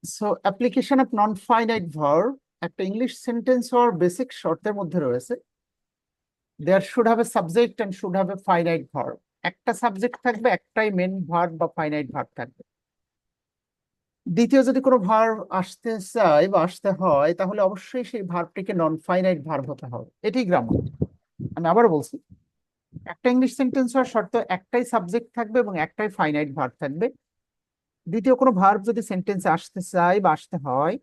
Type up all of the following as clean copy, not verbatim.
So application of non finite verb একটা English sentence হওয়ার basic শর্তের মধ্যে রয়েছে there should have a subject and should have a finite verb. একটা subject থাকবে, একটাই মেন ভার্ব বা ফাইনাইট ভার্ব থাকবে। দ্বিতীয় যদি কোনো ভার্ব আসতে চায় বা আসতে হয় তাহলে অবশ্যই সেই ভার্বটিকে নন ফাইনাইট ভার্ব হতে হবে, এটি গ্রামার। আমি আবার বলছি, একটা ইংলিশ সেন্টেন্স হওয়ার শর্ত একটাই সাবজেক্ট থাকবে এবং একটাই ফাইনাইট ভার্ব থাকবে। দ্বিতীয় কোনো ভার্ব যদি সেন্টেন্সে আসতে চায় বা আসতে হয়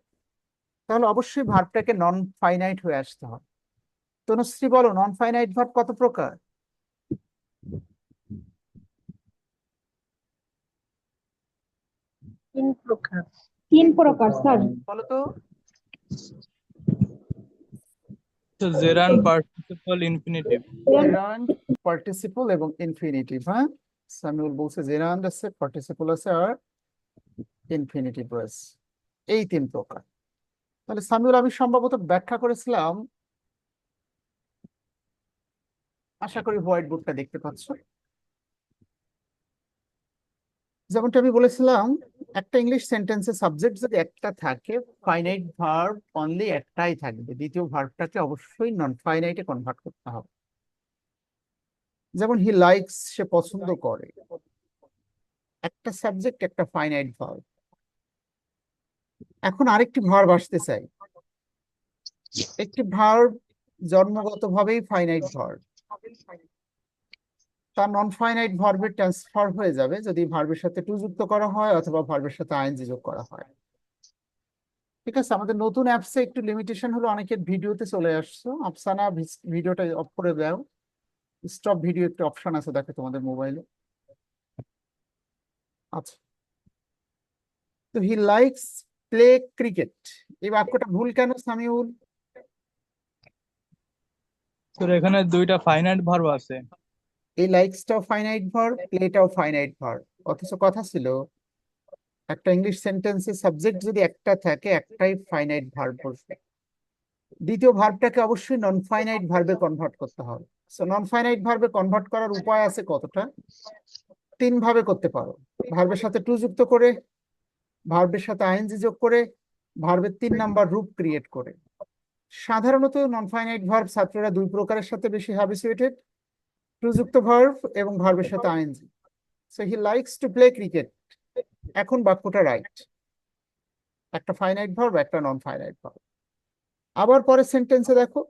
তাহলে অবশ্যই ভার্বটাকে নন ফাইনাইট হয়ে আসতে হবে। তনুশ্রী বলো, নন ফাইনাইট ভার্ব কত প্রকার? তিন প্রকার। তিন প্রকার স্যার। বলো তো। Gerund participle infinitive. Gerund, participle এবং ইনফিনিটিভ। হ্যাঁ, সামিউল বলছে জেরান্ড আছে, পার্টিসিপল আছে আর ইনফিনিটিভ রয়েছে, এই তিন প্রকার। তাহলে সামিউল আমি সম্ভবত ব্যাখ্যা করেছিলাম, আশা করি হোয়াইট বোর্ডটা দেখতে পাচ্ছ। যেমনটা আমি বলেছিলাম, একটা ইংলিশ সেন্টেন্সে সাবজেক্ট যদি একটা থাকে, ফাইনাইট ভার্ব অনলি একটাই থাকবে, দ্বিতীয় ভার্বটাকে অবশ্যই নন ফাইনাইটে কনভার্ট করতে হবে। যেমন হি লাইকস, সে পছন্দ করে, একটা সাবজেক্ট একটা ফাইনাইট ভার্ব। এখন আরেকটি ভার্ব আসতে চাই, একটি ভার্ব জন্মগতভাবেই ফাইনাইট ভার্ব, তার নন ফাইনাইট ভার্বে ট্রান্সফার হয়ে যাবে যদি ভার্বের সাথে টু যুক্ত করা হয় অথবা ভার্বের সাথে আইএনজি যোগ করা হয়। ঠিক আছে, আমাদের নতুন অ্যাপসে একটু লিমিটেশন হলো, অনেকের ভিডিওতে চলে আসছো। আফসানা, ভিডিওটা অফ করে দাও। স্টপ ভিডিও একটা অপশন আছে দেখো তোমাদের মোবাইলে। আচ্ছা, তো হি লাইকস প্লে ক্রিকেট, এই বাক্যটা ভুল কেন সামিউল? তো এখানে দুইটা ফাইনাইট ভার্ব আছে। এই লাইকসটাও ফাইনাইট ভার্ব, প্লেটাও ফাইনাইট ভার্ব, অথচ কথা ছিল একটা ইংলিশ সেন্টেন্সে সাবজেক্ট যদি একটা থাকে একটাই ফাইনাইট ভার্ব বসবে, দ্বিতীয় ভার্বটাকে অবশ্যই নন ফাইনাইট ভার্বে কনভার্ট করতে হবে। সো নন ফাইনাইট ভার্বে কনভার্ট করার উপায় আছে কতটা? তিন ভাবে করতে পারো। ভার্বের সাথে টু যুক্ত করে, ভার্বের সাথে আইএনজি যোগ করে, ভার্বের তিন নাম্বার রূপ ক্রিয়েট করে। সাধারণত নন ফাইনাইট ভার্ব ছাত্ররা দুই প্রকারের সাথে বেশি হ্যাবিচুয়েটেড, টু যুক্ত ভার্ব এবং ভার্বের সাথে ING. So he likes to play cricket, এখন বাক্যটা রাইট, একটা ফাইনাইট ভার্ব একটা নন ফাইনাইট ভার্ব। আবার পরের সেন্টেন্সে দেখো,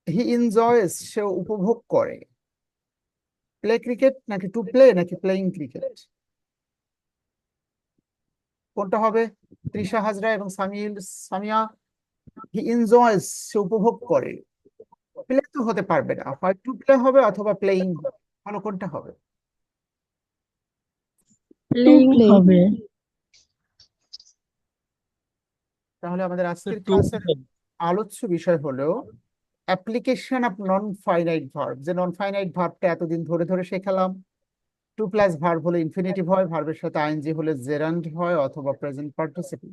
হি এনজয়স, সে উপভোগ করে। প্লে ক্রিকেট নাকি টু প্লে নাকি প্লেইং ক্রিকেট, কোনটা হবে? তৃষা হাজরা এবং সামিয়া, হি এনজয়স, সে উপভোগ করে। প্লে তো হতে পারবে না, হয় টু প্লে হবে অথবা প্লেইং হবে, ভালো কোনটা হবে? প্লেইং হবে। তাহলে আমাদের তো আজকের টু ক্লাসের আলোচ্য বিষয় হলো application of non finite verb. যে নন ফাইনাইট ভার্বটা এতদিন ধরে ধরে শেখালাম, টু প্লাস ভার্ব হলে ইনফিনিটিভ হয়, ভার্বের সাথে আইএনজি হলে জেরান্ড হয় অথবা প্রেজেন্ট পার্টিসিপল।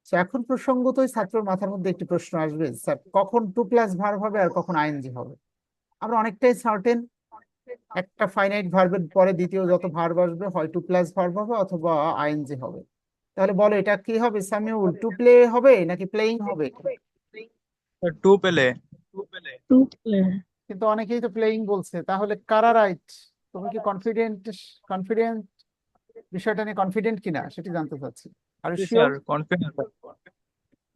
তো এখন প্রসঙ্গতই ছাত্রের মাথার মধ্যে একটি প্রশ্ন আসবে, স্যার কখন টু প্লাস ভার্ব হবে আর কখন আইএনজি হবে? আমরা অনেকটাই সার্টেন একটা ফাইনাইট ভার্বের পরে দ্বিতীয় যত ভার্ব আসবে হয় টু প্লাস ভার্ব হবে অথবা আইএনজি হবে। তাহলে বলো এটা কি হবে সামিউল, টু প্লে হবে নাকি প্লেইং হবে? টু পেলে। To play. কিন্তু অনেকেই তো প্লেইং বলছে, তাহলে কারা রাইট? তুমি কি কনফিডেন্ট? কনফিডেন্ট বিষয়টা নিয়ে কনফিডেন্ট কিনা সেটি জানতে চাচ্ছি। আর শিওর স্যার কনফিডেন্স।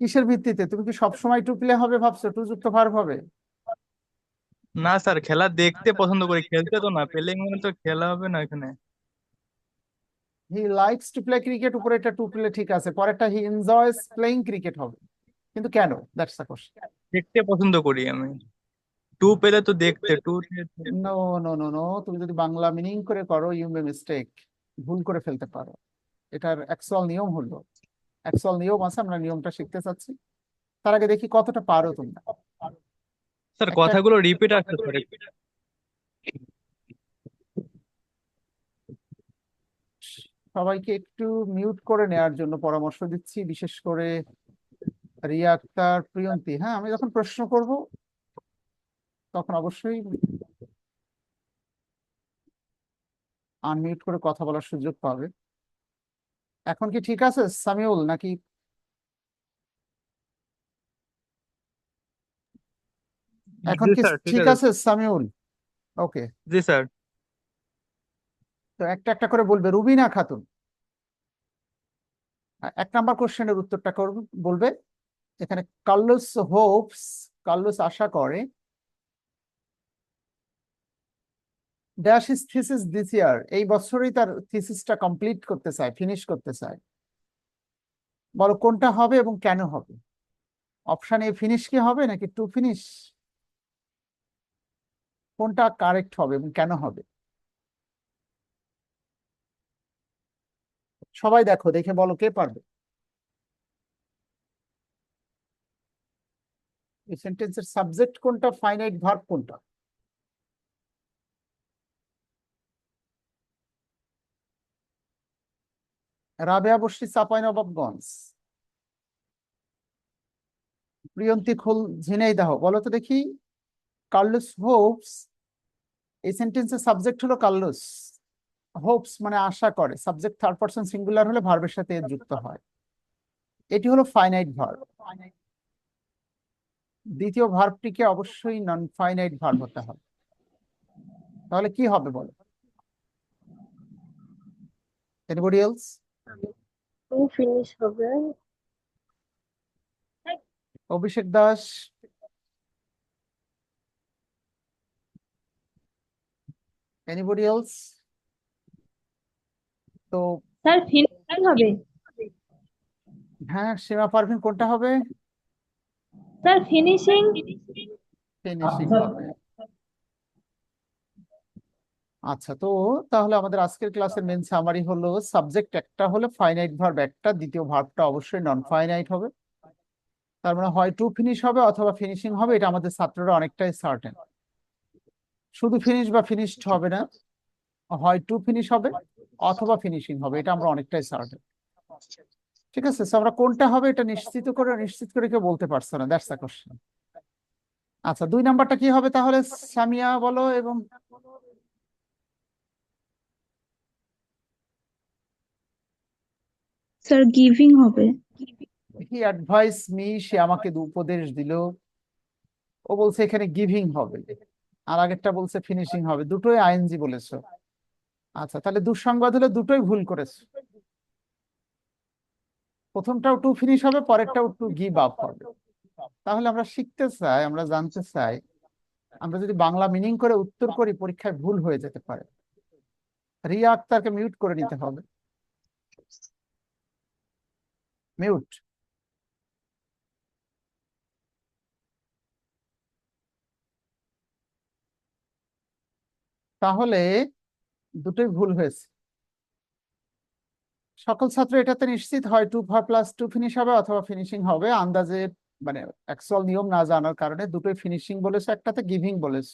কিসের ভিত্তিতে? তুমি কি সবসময় টু প্লে হবে ভাবছো, টু যুক্ত ভার্ব হবে? না স্যার, খেলা দেখতে পছন্দ করি, খেলতে তো না। পেলে মানে তো খেলা হবে না এখানে। হি লাইকস টু প্লে ক্রিকেট, উপরে এটা টু প্লে ঠিক আছে, পরেরটা হি এনজয়স প্লেইং ক্রিকেট হবে, কিন্তু কেন? That's the question. দেখতে পছন্দ করি আমি। টু পেলে তো দেখতে to. No, no, no, no, তুমি যদি বাংলা মিনিং করে করো ইউ মে মিস্টেক, ভুল করে ফেলতে পারো। এটার অ্যাকচুয়াল নিয়ম হলো, অ্যাকচুয়াল নিয়ম আছে, আমরা নিয়মটা শিখতে চাচ্ছি। তার আগে দেখি কতটা পারো তোমরা। স্যার একটা, কথাগুলো রিপিট আসছে স্যার। সবাইকে একটু মিউট করে নেওয়ার জন্য পরামর্শ দিচ্ছি, বিশেষ করে রিয়া আক্তার, প্রিয়ন্তী। হ্যাঁ, আমি যখন প্রশ্ন করব তখন অবশ্যই আনমিউট করে কথা বলার সুযোগ পাবে। এখন কি ঠিক আছে সামিউল নাকি? এখন জি কি স্যার, ঠিক ঠিক আছে। আছে সামিউল? ওকে, জি স্যার। তো একটা একটা করে বলবে। রুবিনা খাতুন 1 নাম্বার কোশ্চেনের উত্তরটা করবে, বলবে। এখানে কার্লোস হোপস, কার্লোস আশা করে, ড্যাশ হিজ থিসিস দিস ইয়ার, এই বছরই তার থিসিসটা কমপ্লিট করতে চায়, ফিনিশ করতে চায়। বলো কোনটা হবে এবং কেন হবে? অপশন এ ফিনিশ কি হবে নাকি টু ফিনিশ? কোনটা কারেক্ট হবে এবং কেন হবে? সবাই দেখো, দেখে বলো কে পারবে। এই সেন্টেন্সের সাবজেক্ট কোনটা, ফাইনাইট ভার্ব কোনটা? রাবেয়া বসরি চাঁপাইনবাবগঞ্জ, প্রিয়ন্তী খুল ঝিনাইদহ। বলো তো দেখি, কার্লোস হোপস, এই সেন্টেন্সের সাবজেক্ট হলো কার্লোস। হোপস মানে আশা করে, সাবজেক্ট থার্ড পারসন সিঙ্গুলার হলে ভার্বের সাথে এর যুক্ত হয়। এটি হলো ফাইনাইট ভার্ব। দ্বিতীয় ভার্বটিকে অবশ্যই নন ফাইনাইট ভার্ব হতে হবে। তাহলে কি হবে বলো? Anybody else? টু ফিনিশ হবে। অভিষেক দাস, এনিবডি এলস? তো স্যার ফিনিশিং হবে। হ্যাঁ, সীমা পারভিন কোনটা হবে? Sir finishing. ফিনিশিং হবে। আচ্ছা, তো তাহলে আমাদের আজকের ক্লাসের মেন সামারি হলো, সাবজেক্ট একটা হলে ফাইনাইট ভার্ব একটা, দ্বিতীয় ভার্বটা অবশ্যই নন ফাইনাইট হবে। তার মানে হয় টু ফিনিশ হবে অথবা ফিনিশিং হবে, এটা আমাদের ছাত্ররা অনেকটাই সার্টেন। শুধু ফিনিশ বা ফিনিশড হবে না, হয় টু ফিনিশ হবে অথবা ফিনিশিং হবে, এটা আমরা অনেকটাই সার্টেন। ঠিক আছে, তো আমরা কোনটা হবে এটা নিশ্চিত করে কেউ বলতে পারছে না, দ্যাটস দ্য কোশ্চেন। আচ্ছা, 2 নাম্বারটা কি হবে তাহলে? সামিয়া বলো। এবং স্যার গিভিং হবে। হি অ্যাডভাইস মি, সে আমাকে উপদেশ দিল। ও বলছে এখানে গিভিং হবে, আর আগেরটা বলছে ফিনিশিং হবে, দুটোই আইএনজি বলেছো। আচ্ছা, তাহলে দুঃসংবাদ হলে দুটোই ভুল করেছো। প্রথমটাও টু ফিনিশ হবে, পরেরটাও টু গিভ আপ হবে। তাহলে আমরা শিখতে চাই, আমরা জানতে চাই, আমরা যদি বাংলা মিনিং করে উত্তর করি পরীক্ষায় ভুল হয়ে যেতে পারে। রিয়া আক্তারকে মিউট করে নিতে হবে। মিউট। তাহলে দুটোই ভুল হয়েছে। সকল ছাত্র এটাতে নিশ্চিত, হয় টু প্লাস টু ফিনিশ হবে অথবা ফিনিশিং হবে। আন্দাজে মানে অ্যাকচুয়াল নিয়ম না জানার কারণে দুটোই ফিনিশিং বলেছে, একটাতে গিভিং বলেছে।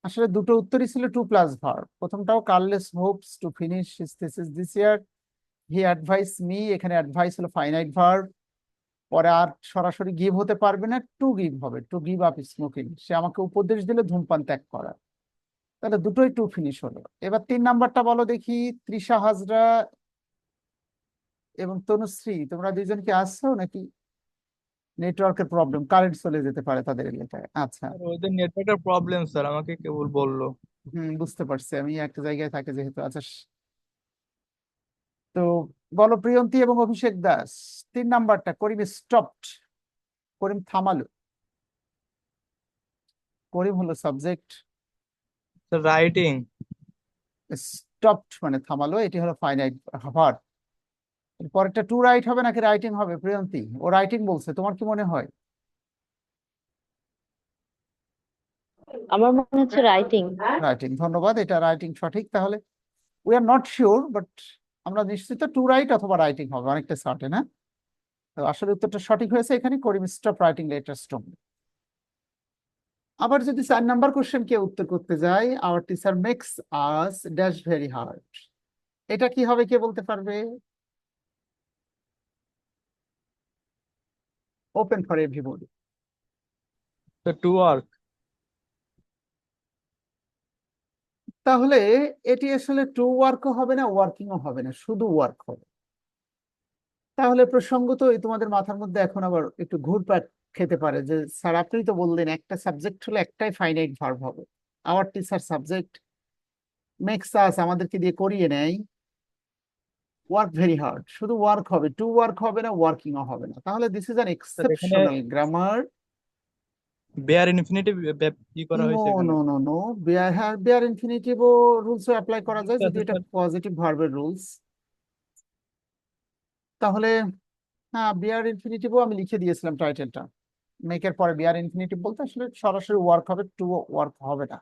আসলে দুটো উত্তরই ছিল টু প্লাস ভার্ব। প্রথমটাও Carlos hopes to finish his thesis this year, he advise me, এখানে অ্যাডভাইস হলো ফাইনাইট ভার্ব। পরে আর সরাসরি গিভ হতে পারবে না, টু গিভ হবে, টু গিভ আপ স্মোকিং, সে আমাকে উপদেশ দিলে ধূমপান ত্যাগ করার। তাহলে দুটোই টু ফিনিশ হলো। এবার 3 নাম্বারটা বলো দেখি, তৃষা হাজরা এবং তনুশ্রী, তোমরা দুইজন কি আসছো নাকি নেটওয়ার্কের প্রবলেম, কারেন্ট চলে যেতে পারে তাদের এলাকায়? আচ্ছা, স্যার ওদের নেটওয়ার্কের প্রবলেম স্যার, আমাকে কেবল বললো। বুঝতে পারছি, আমি একটা জায়গায় থাকে যেহেতু। আচ্ছা, তো বলো প্রিয়ন্তী এবং অভিষেক দাস, 3 নাম্বারটা, করিম স্টপড, করিম থামালো। করিম হলো সাবজেক্ট, স্যার রাইটিং। স্টপড মানে থামালো, এটি হলো ফাইনাইট ভার্ব। পরেরটা টু রাইট হবে নাকি রাইটিং হবে? প্রিয়ন্তী, ও রাইটিং বলছে, তোমার কি মনে হয়? আমার মনে হচ্ছে রাইটিং। রাইটিং, ধন্যবাদ, এটা রাইটিং সঠিক। তাহলে we are not sure, but আমরা নিশ্চিত টু রাইট অথবা রাইটিং হবে, অনেকটা সার্টেন। হ্যাঁ, তো আসলে উত্তরটা সঠিক হয়েছে এখানে, Karim stop writing letter strong. আবার যদি 4 নাম্বার কোশ্চেন কে উত্তর করতে যাই, our teacher makes us dash very hard, এটা কি হবে কে বলতে পারবে? Open for everybody. Sir to work. তাহলে এটি আসলে টু ওয়ার্কও হবে না, ওয়ার্কিংও হবে না, শুধু ওয়ার্ক হবে। তাহলে প্রসঙ্গত তোমাদের মাথার মধ্যে এখন আবার একটু ঘুরপাক খেতে পারে যে স্যার আপনি তো বললেন একটা সাবজেক্ট হলে একটাই ফাইনাইট ভার্ব হবে, our teacher subject makes us, আমাদেরকে দিয়ে করিয়ে নেয় ওয়ার্ক ভেরি হার্ড, শুধু ওয়ার্ক হবে, টু ওয়ার্ক হবে না, ওয়ার্কিংও হবে না। তাহলে দিস ইজ অ্যান স্যার এখানে এক্সেপশনাল গ্রামার। বেয়ার ইনফিনিটিভ ই করা নো হয়েছে এখানে। No no no, bare infinitive ও রুলসও অ্যাপ্লাই করা যায়, ঠিক যদি আছে এটা স্যার। পজিটিভ ভার্বের রুলস। তাহলে হ্যাঁ, বিআর ইনফিনিটিভও আমি লিখে দিয়েছিলাম টাইটেলটা, মেকের পরে বিআর ইনফিনিটিভ বলতে আসলে সরাসরি ওয়ার্ক হবে, টু ওয়ার্ক হবে না।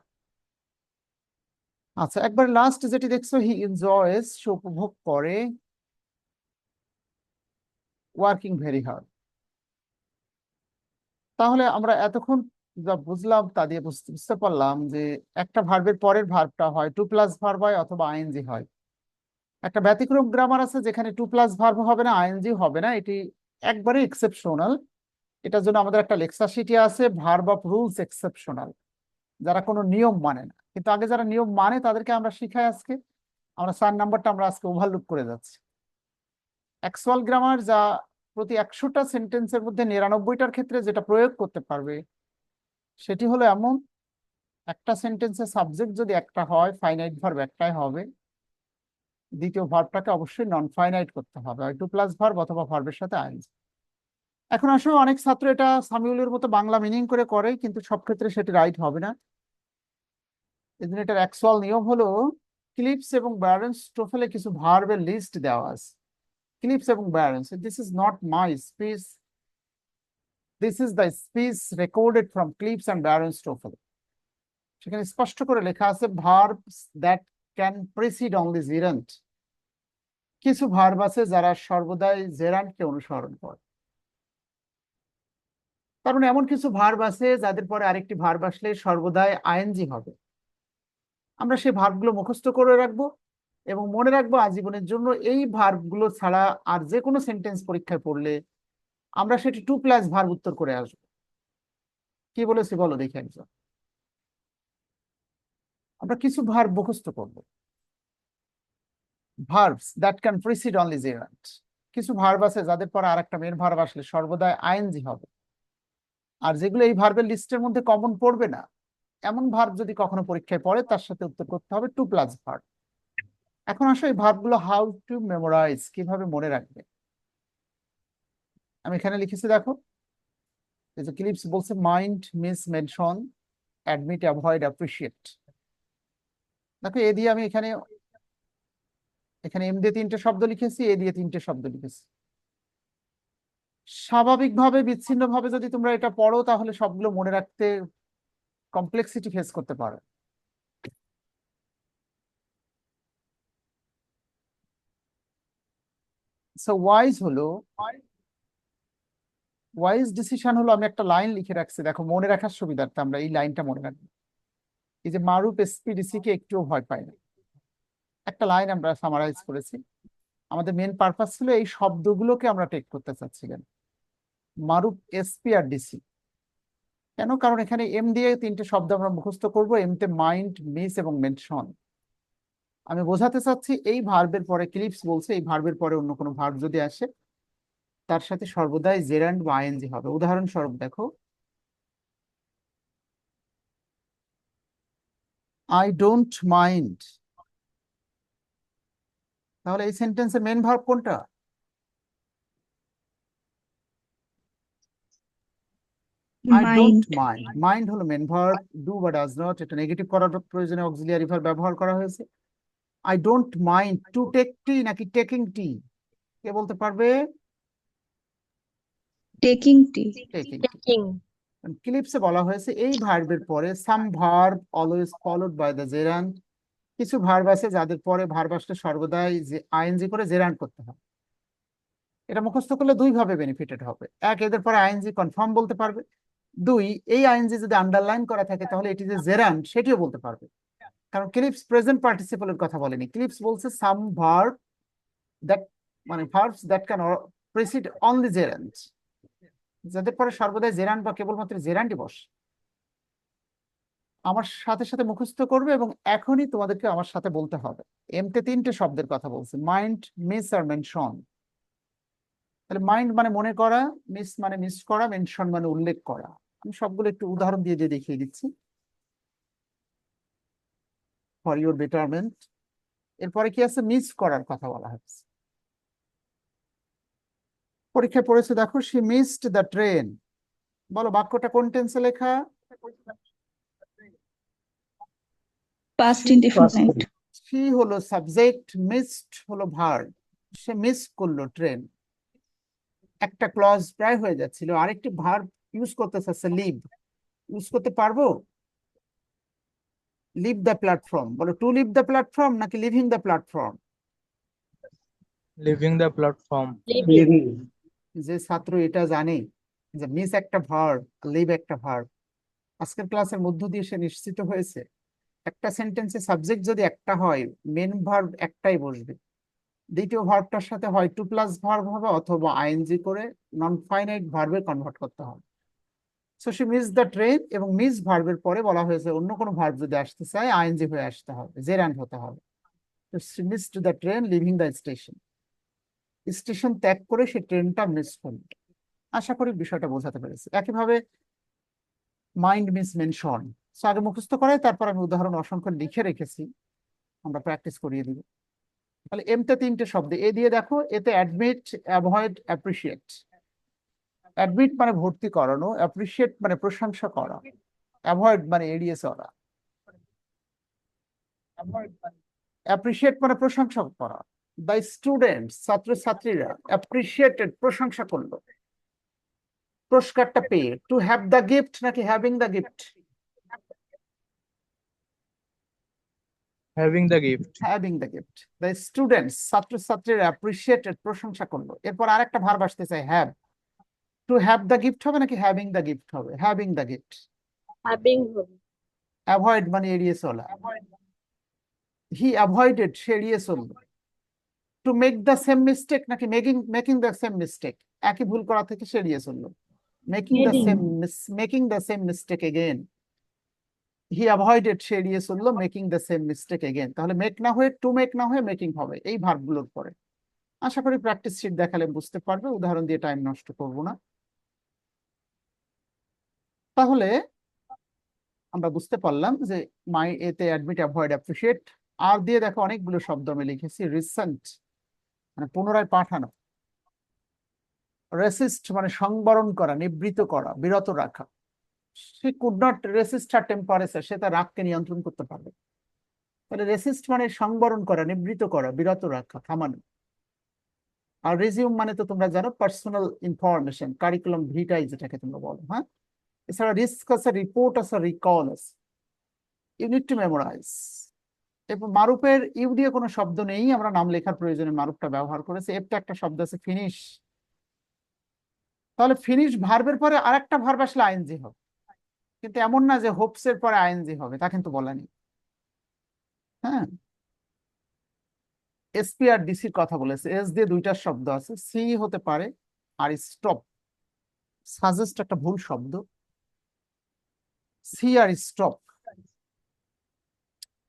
আচ্ছা, একবার লাস্ট যেটি দেখছো, হি এনজয়স, সে উপভোগ করে ওয়ার্কিং ভেরি হার্ড। তাহলে আমরা এতক্ষণ যা বুঝলাম তা দিয়ে বুঝতে বুঝতে পারলাম যে একটা ভার্বের পরের ভার্বটা হয় টু প্লাস ভার্ব হয় অথবা আইএনজি হয়। একটা ব্যতিক্রম গ্রামার আছে যেখানে টু প্লাস ভার্ব হবে না, আইএনজি হবে না, এটি একবারে এক্সেপশনাল। এটার জন্য আমাদের একটা লেকচার শিটে আছে, ভার্ব অফ রুলস এক্সেপশনাল, যারা কোনো নিয়ম মানে না। কিন্তু আগে যারা নিয়ম মানে তাদেরকে আমরা শিখাই আজকে, আমরা 4 নাম্বারটা আমরা আজকে ওভারলুক করে যাচ্ছি। অ্যাকচুয়াল গ্রামার যা প্রতি 100টা সেন্টেন্সের মধ্যে 99টার ক্ষেত্রে যেটা প্রয়োগ করতে পারবে, সেটি হলো এমন, একটা সেন্টেন্সের সাবজেক্ট যদি একটা হয়, ফাইনাইট ভার্ব একটাই হবে, দ্বিতীয় ভার্বটাকে অবশ্যই নন ফাইনাইট করতে হবে, হয় টু প্লাস ভার্ব অথবা ভার্বের সাথে আইএনজি। এখন আসলে অনেক ছাত্র এটা সামিউলের মতো বাংলা মিনিং করে, কিন্তু সব ক্ষেত্রে সেটি রাইট হবে না। এই জন্য এটার অ্যাকচুয়াল নিয়ম হলো, ক্লিপস এবং ব্যারেন্স টোফেলে কিছু ভার্বের লিস্ট দেওয়া আছে। ক্লিপস এবং Barron's, this is not my speech, this is the speech recorded from Cliffs and Barron's TOEFL. সেখানে স্পষ্ট করে লেখা আছে verbs that can precede only gerund. কিছু ভার্ব আছে যারা সর্বদাই জেরান্টকে অনুসরণ করে। কারণ এমন কিছু ভার্ব আছে যাদের পরে আরেকটি ভার্ব আসলে সর্বদাই আইএনজি হবে। আমরা সেই ভার্বগুলো মুখস্থ করে রাখবো এবং মনে রাখবো আজীবনের জন্য, এই ভার্বগুলো ছাড়া আর যে কোনো সেন্টেন্স পরীক্ষায় পড়লে আমরা সেটি টু প্লাস ভার্ব উত্তর করে আসবো। কি বলেছি বলো দেখি একজন। আমরা কিছু ভার্ব মুখস্থ করবো, verbs that can precede only gerund. কিছু ভার্ব আছে যাদের পরে আর একটা মেন ভার্ব আসলে সর্বদাই আইএনজি হবে। আর যেগুলো এই ভার্বের লিস্টের মধ্যে কমন পড়বে না, এমন ভার্ব যদি কখনো পরীক্ষায় পড়ে, তার সাথে উত্তর করতে হবে টু প্লাস ভার্ব। এখন আসো এই ভার্বগুলো হাউ টু মেমোরাইজ, কিভাবে মনে রাখবে। আমি এখানে লিখেছি দেখো, এই যে ক্লিপস বলছে mind, miss, mention, admit, avoid, appreciate. দেখো এ দিয়ে আমি এখানে এখানে এম দিয়ে 3টে শব্দ লিখেছি, এ দিয়ে 3টে শব্দ লিখেছি। স্বাভাবিকভাবে বিচ্ছিন্নভাবে যদি তোমরা এটা পড়ো তাহলে সবগুলো মনে রাখতে কমপ্লেক্সিটি ফেস করতে পারো। সো ওয়াইজ ডিসিশন হলো, আমি একটা লাইন লিখে রাখছি দেখো, মনে রাখার সুবিধার্থে আমরা এই লাইনটা মনে রাখবো। এই যে মারুফ এসপিডিসি কে একটুও ভয় পায় না, একটা লাইন আমরা সামারাইজ করেছি। আমাদের মেন পারপাস ছিল এই শব্দগুলোকে আমরা টেক করতে চাচ্ছিলাম, মারুফ এসপি আর ডিসি। কেন? কারণ এখানে এম দিয়ে 3টে শব্দ আমরা মুখস্থ করব, এমতে মাইন্ড, মিস এবং মেনশন। আমি বোঝাতে চাচ্ছি এই ভার্বের পরে, ক্লিপস বলছে এই ভার্বের পরে অন্য কোনো ভার্ব যদি আসে তার সাথে সর্বদাই জেরান্ড বা আইএনজি হবে। উদাহরণস্বরূপ দেখো, আই ডোন্ট মাইন্ড, তাহলে এই সেন্টেন্সের মেন ভার্ব কোনটা? I don't mind. Mind. Mind হলো মেন ভার্ব, ডু বা ডাজ নট এটা নেগেটিভ করার প্রয়োজনে অক্সিলিয়ারি ভার্ব ব্যবহার করা হয়েছে। I don't mind to take tea নাকি টেকিং টি, কে বলতে পারবে? Taking tea. Taking tea. Taking. ক্লিপসে বলা হয়েছে এই ভার্বের পরে some verb always followed by the gerund. কিছু ভার্ব আছে যাদের পরে ভার্ব আসলে সর্বদাই যে আইএনজি করে জেরান্ড করতে হয়। এটা মুখস্থ করলে 2 ভাবে বেনিফিটেড হবে। এক, এদের পরে আইএনজি কনফার্ম বলতে পারবে। 2, এই আইএনজি যদি আন্ডারলাইন করা থাকে তাহলে এটি যে জেরান্ড সেটিও বলতে পারবে। কারণ ক্লিপস প্রেজেন্ট পার্টিসিপলের কথা বলেনি, ক্লিপস বলছে সাম ভার্ব দ্যাট, মানে verbs that can precede only gerund, যাদের পরে সর্বদাই জেরান্ড বা কেবলমাত্র জেরান্ডই বসে। আমার সাথে সাথে মুখস্থ করবে এবং এখনই তোমাদেরকে আমার সাথে বলতে হবে। এমতে 3টে শব্দের কথা বলছি, মাইন্ড, মিস আর মেনশন। তাহলে মাইন্ড মানে মনে করা, মিস মানে মিস করা, মেনশন মানে উল্লেখ করা। আমি সবগুলো একটু উদাহরণ দিয়ে দিয়ে দেখিয়ে দিচ্ছি ফর ইউর বেটারমেন্ট। এরপরে কি আছে, মিস করার কথা বলা হচ্ছে। পরীক্ষায় পড়েছে, দেখো, শি মিসড দ্য ট্রেন। বলো বাক্যটা কোন টেন্সে লেখা? Past She- indefinite. she হলো সাবজেক্ট, মিসড হলো ভার্ব। সে মিস করলো ট্রেন। একটা ক্লজ প্রায় হয়ে যাচ্ছিল, আরেকটি ভার্ব ইউজ করতে চাচ্ছে, লিভ। ইউজ করতে পারবো? Leave the platform. বলো টু লিভ দ্য প্ল্যাটফর্ম নাকি leaving the platform? Leaving the platform. যে ছাত্র এটা জানে যে মিস একটা ভার্ব, লিভ একটা ভার্ব, আজকের ক্লাসের মধ্য দিয়ে সে নিশ্চিত হয়েছে একটা সেন্টেন্সে সাবজেক্ট যদি একটা হয়, মেন ভার্ব একটাই বসবে, দ্বিতীয় ভার্বটার সাথে হয় টু প্লাস ভার্ব হবে অথবা আইএনজি করে নন ফাইনাইট ভার্বে কনভার্ট করতে হবে। So she miss the train, এবং মিস ভার্বের পরে বলা হয়েছে অন্য কোনো ভার্ব যদি আসতে চায় আইএনজি হয়ে আসতে হবে, জেরান্ড হতে হবে। তো she missed the train living the station. Station ত্যাগ করে সে ট্রেনটা মিস করল। আশা করি বিষয়টা বোঝাতে পেরেছি। একইভাবে মাইন্ড মিস মেনশন, আগে মুখস্থ করাই, তারপর আমি উদাহরণ অসংখ্য লিখে রেখেছি, আমরা প্র্যাকটিস করিয়ে দিব। তাহলে এমতে 3টে শব্দ, এ দিয়ে দেখো, এতে অ্যাডমিট, অ্যাভয়েড, অ্যাপ্রিসিয়েট। অ্যাডমিট মানে ভর্তি করানো, অ্যাপ্রিসিয়েট মানে প্রশংসা করা, অ্যাভয়েড মানে এড়িয়ে চলা। অ্যাপ্রিসিয়েট মানে প্রশংসা করা। দ্য স্টুডেন্ট, ছাত্রছাত্রীরা, অ্যাপ্রিসিয়েটেড প্রশংসা করলো পুরস্কারটা পেয়ে। টু হ্যাভ দ্য গিফট নাকি having the gift? Having the gift. Having the gift. The students, ছাত্রছাত্রীরা অ্যাপ্রিসিয়েটেড প্রশংসা করলো। এরপর আরেকটা ভার্ব আসতে চাই, have. To have the gift হবে নাকি হ্যাভিং দ্য গিফট হবে? Having the gift. Having হবে। অ্যাভয়েড মানে এড়িয়ে চলা। হি অ্যাভয়েডেড, সে এড়িয়ে চললো। To make the same mistake নাকি মেকিং দ্য সেম মিস্টেক? একই ভুল করা থেকে সে এড়িয়ে চললো। Making the same mistake again. He avoided, সে এড়িয়ে চললো making the same mistake again. তাহলে মেক না হয়ে, টু মেক না হয়ে মেকিং হবে এই ভার্বগুলোর পরে। আশা করি প্র্যাকটিস শিট দেখালে বুঝতে পারবে, উদাহরণ দিয়ে টাইম নষ্ট করব না। তাহলে আমরা বুঝতে পারলাম যে এতে অ্যাডমিট, অ্যাভয়েড, অ্যাপ্রিসিয়েট। আর দিয়ে দেখো অনেকগুলো শব্দ আমি লিখেছি। রিসেন্ট মানে পুনরায় পাঠানো। রেসিস্ট মানে সংবরণ করা, নিবৃত করা, বিরত রাখা। সে could not resist her temperature, সে তার রাগকে নিয়ন্ত্রণ করতে পারবে। তাহলে রেসিস্ট মানে সংবরণ করা, নিবৃত করা, বিরত রাখা, থামানো। আর রিজিউম মানে তো তোমরা জানো, পার্সোনাল ইনফরমেশন, কারিকুলাম ভিটাই যেটাকে তোমরা বলো। হ্যাঁ, এছাড়া রিস্ক আছে, রিপোর্ট আছে, রিকল আছে। Unit to memorize. এরপর মারুফের ইউ দিয়ে কোনো শব্দ নেই, আমরা নাম লেখার প্রয়োজনে মারুফটা ব্যবহার করেছি। এরটা একটা শব্দ আছে, ফিনিশ। তাহলে ফিনিশ ভার্বের পরে আরেকটা ভার্ব আসলে আইএনজি হবে, কিন্তু এমন না যে হোপস এর পরে আইএনজি হবে, তা কিন্তু বলেনি। হ্যাঁ, এসপি আর ডিসির কথা বলেছে। এস দিয়ে 2টা শব্দ আছে, সি হতে পারে আর স্টপ। সাজেস্ট একটা ভুল শব্দ, সি আর stop.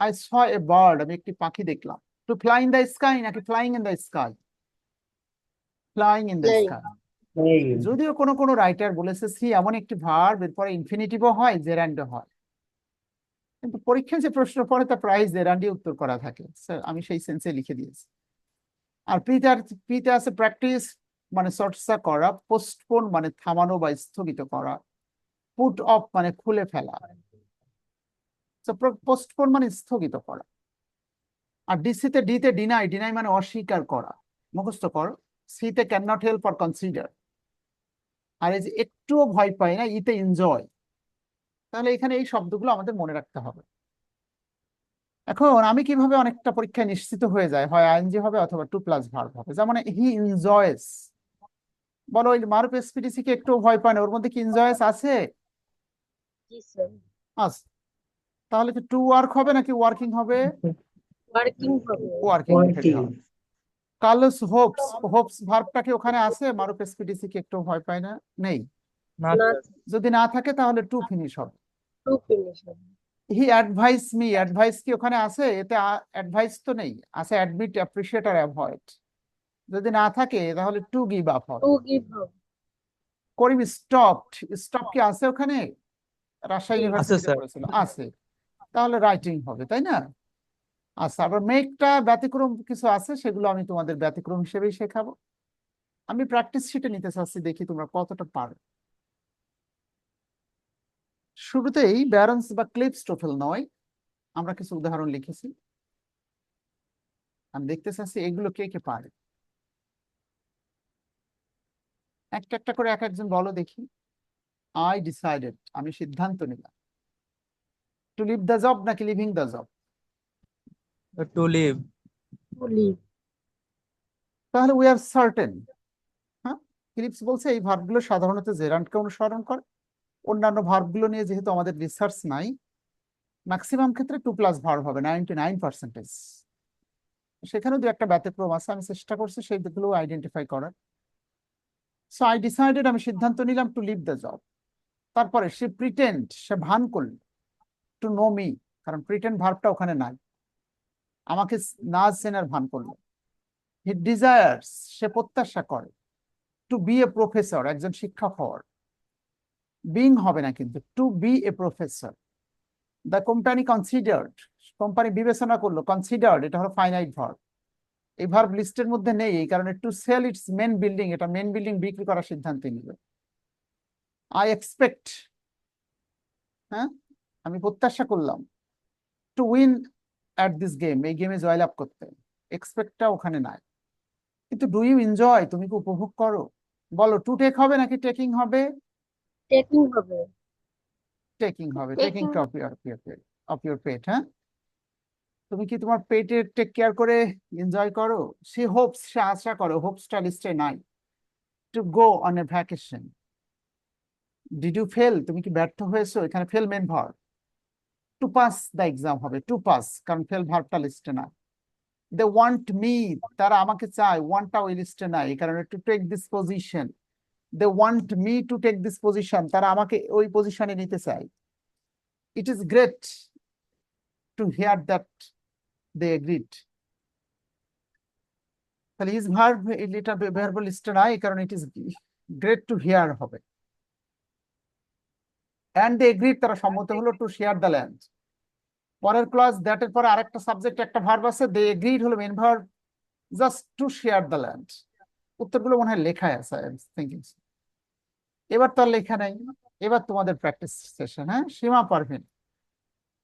I saw a bird, আমি একটি পাখি দেখলাম। To fly in the sky নাকি flying in the sky? Flying in the sky. যদিও কোনো কোনো রাইটার বলেছে সি এমন একটি ভার্ব এরপরে ইনফিনিটিভও হয়, জেরান্ডও হয়, কিন্তু পরীক্ষায় যে প্রশ্ন পড়ে তা প্রায় জেরান্ডি উত্তর করা থাকে। স্যার আমি সেই সেন্সে লিখে দিয়েছি। আর পিতে আছে প্র্যাকটিস মানে চর্চা করা, পোস্টপোন মানে থামানো বা স্থগিত করা, পুট অফ মানে খুলে ফেলা। পোস্টপোন মানে স্থগিত করা। আর ডিসিতে, ডিতে ডিনাই, ডিনাই মানে অস্বীকার করা, মুখস্থ করো। সিতে can not help or consider. আর এই যে একটুও ভয় পায় না, ইতে এনজয়। তাহলে এখানে এই শব্দগুলো আমাদের মনে রাখতে হবে। এখন আমি কিভাবে অনেকটা পরীক্ষায় নিশ্চিত হয়ে যায়, হয় আইএনজি হবে অথবা টু প্লাস ভার্ব হবে। যেমন হি এনজয়েস। বলো ওই মারুফ এসপিডিসি কে একটু ভয় পায় না, ওর মধ্যে কি এনজয়েস আছে? জি স্যার। আছে। তাহলে কি টু ওয়ার্ক হবে নাকি ওয়ার্কিং হবে? ওয়ার্কিং হবে। ওয়ার্কিং উঠে হবে। কার্লোস হোপস, হোপস ভার্বটা কি ওখানে আছে? মারুফ এসপিডিসি কে একটু ভয় পায় না, নেই। না না, স্যার। যদি না থাকে তাহলে টু ফিনিশ হবে। টু ফিনিশ হবে। হি অ্যাডভাইস মি, অ্যাডভাইস কি ওখানে আছে? এতে অ্যাডভাইস তো নেই, আছে অ্যাডমিট, অ্যাপ্রিশিয়েট আর অ্যাভয়েড। যদি না থাকে তাহলে টু গিভ আপ হবে। To give হবে। করিম স্টপড, স্টপ কি আছে ওখানে? রাজশাহী জি। আছে ইউনিভার্সিটিতে স্যার। পড়েছিল, আছে, তাহলে রাইটিং হবে, তাই না? আচ্ছা, আবার মেকটা ব্যতিক্রম কিছু আছে, সেগুলো আমি তোমাদের ব্যতিক্রম হিসেবেই শেখাবো। আমি প্র্যাকটিস শিটে নিতে চাচ্ছি, দেখি তোমরা কতটা পারো। শুরুতেই ব্যারন্স বা ক্লিপস্টোফেল নয়, আমরা কিছু উদাহরণ লিখেছি, আমি দেখতে চাচ্ছি এগুলো কে কে পারে। একটা একটা করে এক একজন বলো দেখি। আই ডিসাইডেড, আমি সিদ্ধান্ত নিলাম। টু লিভ দ্য জব নাকি leaving the job? To leave. To live। তাহলে উই আর সার্টেন। হ্যাঁ, ফিলিপস বলছে এই ভার্বগুলো সাধারণত জেরান্ডকে অনুসরণ করে। অন্যান্য ভার্বগুলো নিয়ে যেহেতু আমাদের রিসার্চ নাই, ম্যাক্সিমাম ক্ষেত্রে টু প্লাস ভার্ব হবে 99%। সেখানেও দু একটা ব্যতিক্রম আছে, আমি চেষ্টা করছি সেইগুলো আইডেন্টিফাই করার। সো আই ডিসাইডেড, আমি সিদ্ধান্ত নিলাম টু লিভ দ্য জব। তারপরে সে প্রিটেন্ড, সে ভান করল টু নো মি, কারণ প্রিটেন্ড ভার্বটা ওখানে নাই, আমাকে না চেনার ভান করলো। হি ডিজায়ার্স, সে প্রত্যাশা করে টু বি এ প্রফেসর, একজন শিক্ষক হওয়ার। বিং হবে না কিন্তু, to be a professor. The company considered, company বিবেচনা করলো, কনসিডার্ড এটা হলো ফাইনাইট ভার্ব। এই ভার্ব লিস্টের মধ্যে নেই, এই কারণে to sell its main building, এটা মেন বিল্ডিং বিক্রি করার সিদ্ধান্ত নিল। আই এক্সপেক্ট, হ্যাঁ, আমি প্রত্যাশা করলাম to win at this game, এই গেমে জয়লাভ করতে। এক্সপেক্টটা ওখানে নাই। কিন্তু ডু ইউ এনজয়, তুমি কি উপভোগ করো? বলো, টু টেক হবে নাকি টেকিং হবে? Taking হবে। টেকিং হবে, টেকিং অফ ইউর পেট। হ্যাঁ, তুমি কি তোমার পেটের টেক কেয়ার করে এনজয় করো? সে হোপস, সে আশা করো, হোপসটা লিস্টে নাই। To go on a vacation. Did you fail, তুমি কি ব্যর্থ হয়েছো? এখানে fail main verb. To pass the exam হবে, টু পাস, কারণ ফেল ভার্বটা লিস্টে না। দে ওয়ান্ট মি, তারা আমাকে চায়, ওয়ান্টটা ওই লিস্টে নাই, এই কারণে to take this position. They want me to take this position, তারা আমাকে ওই পজিশনে নিতে চায়। It is great to hear that they agreed. তাহলে ইজ ভার্ব, এটা ভার্ব লিস্টে নাই, এই কারণে it is great to hear হবে। অ্যান্ড দে এগ্রিড, তারা সম্মত হলো টু শেয়ার দ্য ল্যান্ড। পরের ক্লজ দ্যাট এর পরে আরেকটা সাবজেক্ট একটা ভার্ব আছে, দে এগ্রিড হলো main verb, just two share the land. উত্তরগুলো মনে হয় লেখায় আছে, আই এম থিংকিং। এবার তো আর লেখা নাই, এবার তোমাদের প্র্যাকটিস সেশন। হ্যাঁ, সীমা পারভিন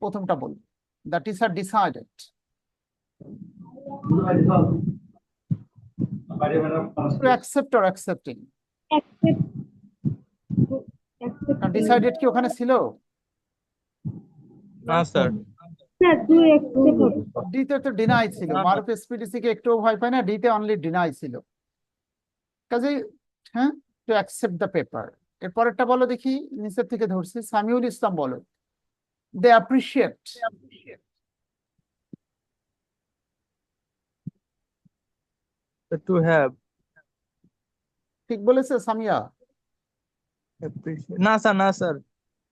প্রথমটা বল। The teacher decided. To accept or accepting. Accept। Accept। Decided কি ওখানে ছিল? না স্যার। স্যার to accept হবে। ডিতে তো ডিনাই ছিল, না মারুফ এসপিডিসি কে একটু ভয় পায় না, ডিতে অনলি ডিনাই ছিল। কাজেই হ্যাঁ, টু অ্যাকসেপ্ট দ্য পেপার। এরপরেরটা বলো দেখি, নিচের থেকে ধরছি, সামিউল ইসলাম বলো। দে অ্যাপ্রিশিয়েট। To have. ঠিক বলেছে সামিয়া? না স্যার, না স্যার,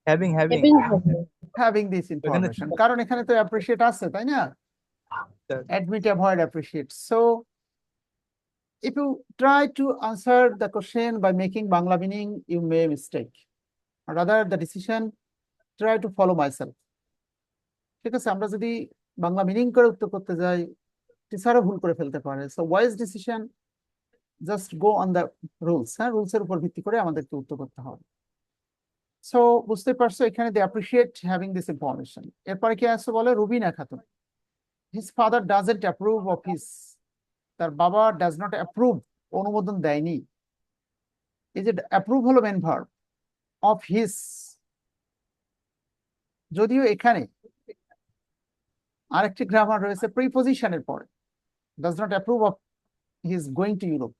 হ্যাভিং হ্যাভিং। Having হবে। হ্যাভিং দিস ওখানে ইনফরমেশন, কারণ এখানে তো অ্যাপ্রিশিয়েট আছে, তাই না? Sir. Admit, avoid, appreciate. So if you try to answer the question by making Bangla meaning, you may mistake. Rather, the decision, try to follow myself. ঠিক আছে, আমরা যদি বাংলা মিনিং করে উত্তর করতে যাই, টিচারও ভুল করে ফেলতে পারে। So wise decision, just go on the rules. হ্যাঁ, রুলস এর উপর ভিত্তি করে আমাদেরকে উত্তর করতে হবে। সো বুঝতে পারছো, এখানে দে অ্যাপ্রিশিয়েট হ্যাভিং দিস ইনফরমেশন। এরপরে কি আসছে বলে, Rubina Khatun. His father doesn't approve of his, তার বাবা ডাজ নট অ্যাপ্রুভ, অনুমোদন দেয়নি। এই যে অ্যাপ্রুভ হলো মেন ভার্ব, অফ হিস, যদিও এখানে আরেকটি গ্রামার রয়েছে প্রিপজিশনের পরে, does not approve of his going to Europe,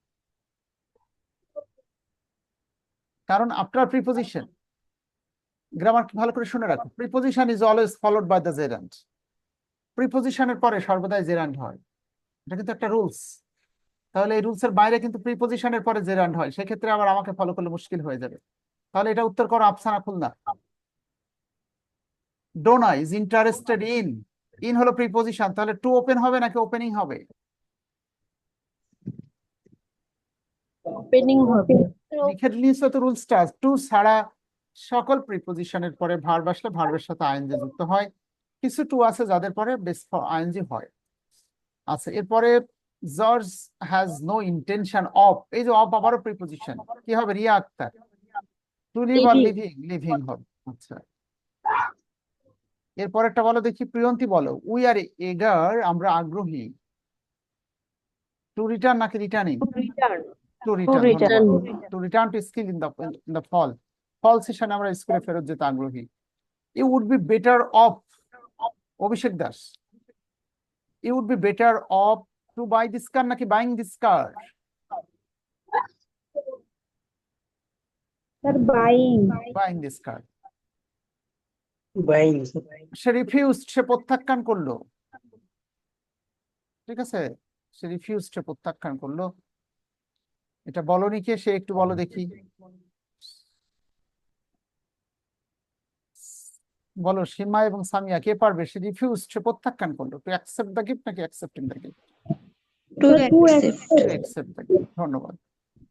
কারণ আফটার প্রিপজিশন, গ্রামার ভালো করে শুনে রাখো, preposition is always followed by the gerund. প্রিপজিশনের পরে সর্বদাই জেরান্ড হয়, এটা কিন্তু একটা রুলস। তাহলে এই রুলসের বাইরে কিন্তু প্রিপজিশনের পরে জেরান্ড হয়, সেক্ষেত্রে আবার আমাকে ফলো করলে মুশকিল হয়ে যাবে। তাহলে এটা উত্তর করো, Afsana Khulna. Dona is interested in হলো প্রিপোজিশন, তাহলে টু ওপেন হবে নাকি ওপেনিং হবে? ওপেনিং হবে। লিখে নিয়েছো তো রুলসটা, টু ছাড়া সকল প্রিপোজিশনের পরে ভার্ব আসলে ভার্বের সাথে আইএনজি যুক্ত হয়। কিছু টু আছে যাদের পরে বেস আইএনজি হয়। আচ্ছা, এরপরে George has no intention of, এই যে অফ আবারও প্রিপোজিশন, কি হবে? রিয়া আক্তার, টু লিভ আর লিভিং। লিভিং, লিভিং হবে। আচ্ছা, এরপরেরটা বলো দেখি, প্রিয়ন্তী বলো। উই আর এগার, আমরা আগ্রহী। টু রিটার্ন নাকি returning? Return. To return, return. ধন্যবাদ। To return to school in the fall, fall সেশনে আমরা স্কুলে ফেরত যেতে আগ্রহী। You would be better off, Abhishek Das, you would be better off to buy this car নাকি buying this car? Sir buying. Buying this car. Buying. সে refuse, সে প্রত্যাখ্যান করলো। ঠিক আছে, সে রিফিউজ, সে প্রত্যাখ্যান করলো। এটা বলনি কে, সে একটু বলো দেখি, বলো সীমা এবং সামিয়া, কে পারবে? সে রিফিউজ, সে প্রত্যাখ্যান করলো। টু অ্যাকসেপ্ট দ্য গিফট নাকি accepting the gift? To to accept. Accept the gift, ধন্যবাদ।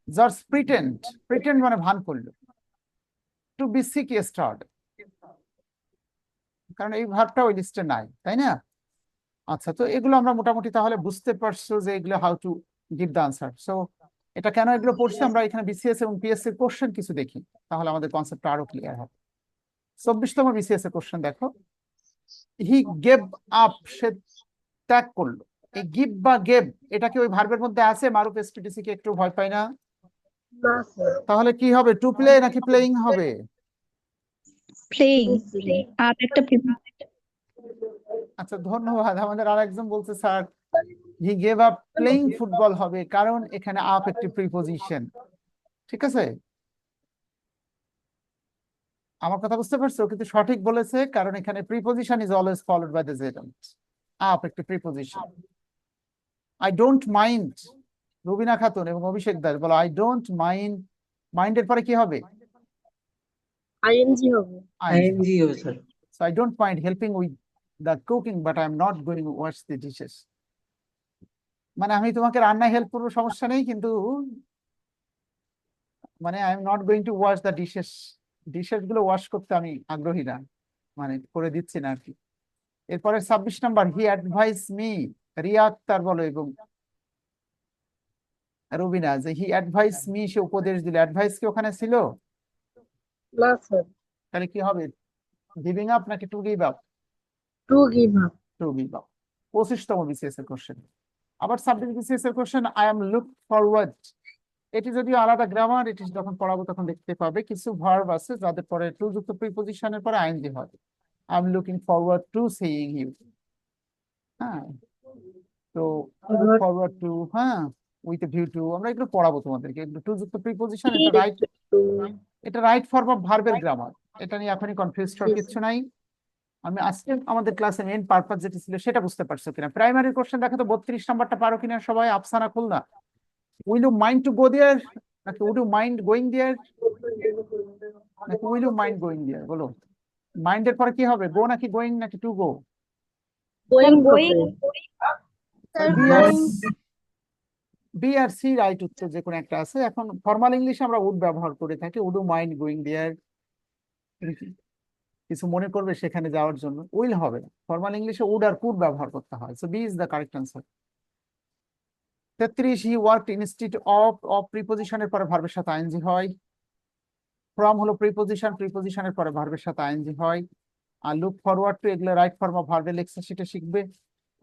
জাস্ট প্রিটেন্ড, প্রিটেন্ড মানে ভান করলো। টু বি সিক স্টার্ট, কারণ এই ভার্বটা ওই লিস্টে নাই, তাই না? আচ্ছা, তো এগুলো আমরা মোটামুটি তাহলে বুঝতে পারছো যে এগুলো how to give the answer. So এটা কেন এগুলো পড়ছি, আমরা এখানে বিসিএস এবং পিএসসি এর কোশ্চেন কিছু দেখি, তাহলে আমাদের কনসেপ্টটা আরো ক্লিয়ার হবে। 24তম বিসিএস এর কোশ্চেন দেখো, হি গেভ আপ, সে ত্যাগ করলো। এই গিভ বা গেভ, এটা কি ওই ভার্বের মধ্যে আছে? মারুফ এসপিটিসি কে একটু ভয় পাই না? না স্যার। তাহলে কি হবে? টু প্লে নাকি প্লেইং হবে? প্লেইং। আর একটা আচ্ছা, ধন্যবাদ। আমাদের আরেকজন বলছে sir he gave up playing football হবে, কারণ এখানে আপ একটি প্রিপোজিশন। ঠিক আছে, আমার কথা বুঝতে পারছো? কিন্তু সঠিক বলেছে, কারণ এখানে preposition is always followed by the gerund. Up একটি preposition. I don't mind, Rubina Khatun এবং অভিষেক দাস বলো আই ডোন্ট মাইন্ড, মাইন্ডের পরে কি হবে? আইএনজি হবে। আইএনজি হবে sir. So I don't mind helping with the cooking, but I'm not going to wash the dishes. মানে আমি তোমাকে রান্নায় হেল্প করবো, সমস্যা নেই, কিন্তু মানে I am not going to wash the dishes, dishes গুলো ওয়াশ করতে আমি আগ্রহী না, মানে করে দিচ্ছি না আর কি। এরপরে 26 নাম্বার, হি অ্যাডভাইস মি, রিয়া আক্তার বলো এবং রুবিনা, যে হি অ্যাডভাইস মি, সে উপদেশ দিল। অ্যাডভাইস কি ওখানে ছিল? না স্যার। তাহলে কি হবে? গিভিং আপ নাকি to give up? To give up. To give up. 25তম বিসিএস এর কোশ্চেন, আবার 26 বিসিএস এর question, I am look forward. এটি যদিও আলাদা গ্রামার, এটি যখন পড়াবো তখন দেখতে পাবে। কিছু ভার্ব আছে যাদের পরে টু যুক্ত প্রিপোজিশনের পরে আইএনজি হয়। I am looking forward to seeing you. হ্যাঁ, তো লুক ফরওয়ার্ড টু, হ্যাঁ, উইথ এ ভিউ টু, আমরা এগুলো পড়াবো তোমাদেরকে। এগুলো টু যুক্ত প্রিপোজিশন, এটা রাইট, এটা রাইট ফর্ম অফ ভার্বের গ্রামার। এটা নিয়ে এখনই কনফিউজ হওয়ার কিছু নাই। আমি আজকে আমাদের ক্লাসে মেইন পারপাস যেটা ছিল সেটা বুঝতে পারছো কিনা। প্রাইমারি কোশ্চেন দেখো তো, 32 নাম্বারটা পারো কিনা সবাই? Afsana Khulna, will you mind to go there নাকি would you mind going there নাকি will you mind going there? বলো, মাইন্ডের পরে কি হবে? গো নাকি গোয়িং নাকি টু গো? গোয়িং হবে। বি আর সি রাইট উত্তর যে কোনো একটা আছে। এখন ফর্মাল ইংলিশে আমরা উড ব্যবহার করে থাকি, would you mind going there. কিছু মনে করবে সেখানে যাওয়ার জন্য, উইল হবে না। ফর্মাল ইংলিশে উড আর কুড ব্যবহার করতে হয়। So B is the correct answer. 33, he worked instead of, of প্রিপোজিশনের পরে ভার্বের সাথে আইএনজি হয়। ফ্রম হলো প্রিপোজিশন, প্রিপোজিশনের পরে ভার্বের সাথে আইএনজি হয়। আর লুক ফরওয়ার্ড টু, এগুলো রাইট ফর্ম অফ ভার্বের লেক্সা শিটে শিখবে।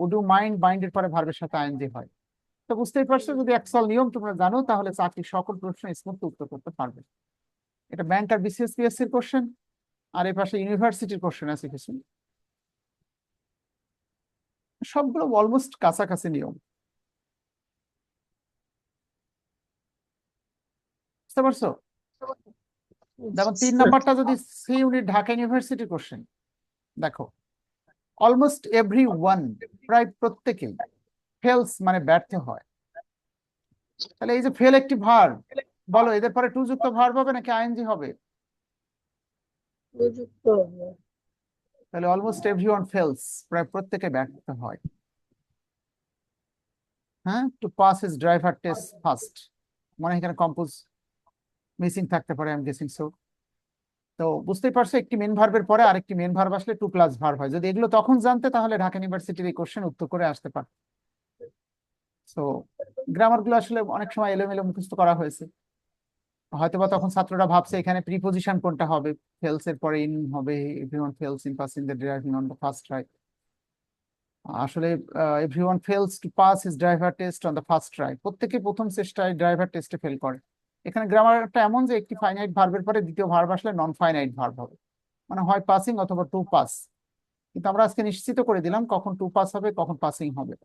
উড ইউ মাইন্ড, মাইন্ডের পরে ভার্বের সাথে আইএনজি হয়। তো বুঝতেই পারছো, যদি অ্যাকচুয়াল নিয়ম তোমরা জানো তাহলে চাকরির সকল প্রশ্ন স্মুথলি উত্তর করতে পারবে। এটা ব্যাংক আর বিসিএস পিএসসি এর কোশ্চেন, আর এর পাশে ইউনিভার্সিটির কোশ্চেন আছে কিছু। সবগুলো অলমোস্ট কাছাকাছি নিয়ম, বুঝতে পারছো? যেমন 3 নাম্বারটা যদি সি ইউনিট ঢাকা ইউনিভার্সিটির কোশ্চেন দেখো, অলমোস্ট এভরি ওয়ান, প্রায় প্রত্যেকেই ফেলস মানে ব্যর্থ হয়। তাহলে এই যে ফেল একটি ভার্ব, বলো এদের পরে টু যুক্ত ভার্ব হবে নাকি আইএনজি হবে? প্রযুক্ত হবে। তাহলে অলমোস্ট এভরিওয়ান ফেলস, প্রায় প্রত্যেকে ব্যর্থ হয়। হ্যাঁ, to pass his driver test first, মানে এখানে কম্পোজ মিসিং থাকতে পারে, আই এম গেসিং সো। তো বুঝতেই পারছো, একটি মেন ভার্বের পরে আরেকটি মেন ভার্ব আসলে টু প্লাস ভার্ব হয়। যদি এগুলো তখন জানতে তাহলে ঢাকা ইউনিভার্সিটির এই কোশ্চেন উত্তর করে আসতে পারত। সো গ্রামার গুলো আসলে অনেক সময় এলোমেলো মুখস্থ করা হয়েছে, হয়তোবা তখন ছাত্ররা ভাবছে এখানে প্রিপোজিশন কোনটা হবে, ফেলস এর পরে ইন হবে, everyone fails in passing the driving on the first try. আসলে everyone fails to pass his driver test on the first try, প্রত্যেকে প্রথম চেষ্টায় ড্রাইভার টেস্টে ফেল করে। এখানে গ্রামারটা এমন যে একটি ফাইনাইট ভার্বের পরে দ্বিতীয় ভার্ব আসলে নন ফাইনাইট ভার্ব হবে, মানে হয় পাসিং অথবা টু পাস। কিন্তু আমরা আজকে নিশ্চিত করে দিলাম কখন টু পাস হবে কখন পাসিং হবে।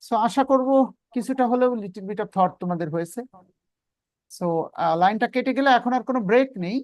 সো আশা করব কিছুটা হলেও লিটল বিট অফ থট তোমাদের হয়েছে। সো লাইনটা কেটে গেলে এখন আর কোনো ব্রেক নেই,